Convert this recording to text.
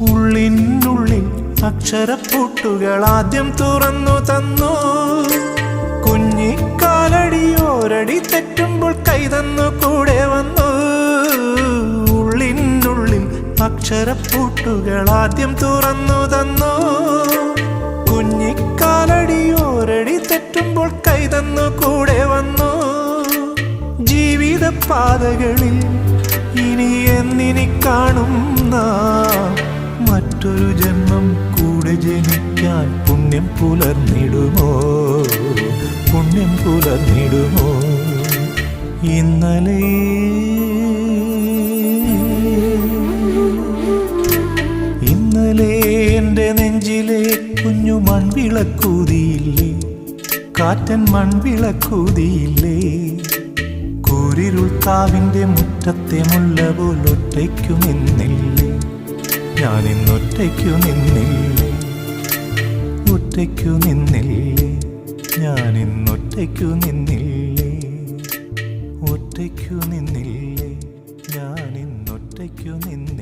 ഉള്ളിനുള്ളിൽ അക്ഷരപ്പൂട്ടുകൾ ആദ്യം തുറന്നു തന്നു. കുഞ്ഞിക്കാലടിയോരടി തെറ്റുമ്പോൾ കൈതന്നു കൂടെ വന്നു. ഉള്ളിനുള്ളിൽ അക്ഷരപ്പൂട്ടുകൾ ആദ്യം തുറന്നു തന്നു. കുഞ്ഞിക്കാലടിയോരടി തെറ്റുമ്പോൾ കൈതന്നു കൂടെ വന്നു. ജീവിത പാതകളിൽ ഇനി എന്നിനി കാണുന്ന മറ്റൊരു ജന്മം കൂടെ ജനിക്കാൻ പുണ്യം പുലർന്നിടുമോ, പുണ്യം പുലർന്നിടുമോ? ഇന്നലെ എൻ്റെ നെഞ്ചിലെ കുഞ്ഞു മൺവിളക്കൂതിയില്ലേ, കാറ്റൻ മൺവിളക്കൂതിയില്ലേ? കൂരിരുൾ കാവിൻ്റെ മുറ്റത്തെ മുല്ല പോലൊറ്റയ്ക്കു നിന്നില്ലേ, ഞാനിന്നൊറ്റയ്ക്കു നിന്നില്ലേ, ഒറ്റയ്ക്കു നിന്നില്ലേ, ഞാനിന്നൊറ്റയ്ക്കു നിന്നില്ലേ, ഒറ്റയ്ക്കു നിന്നില്ലേ, ഞാനിന്നൊറ്റയ്ക്കു നിന്നില്ലേ.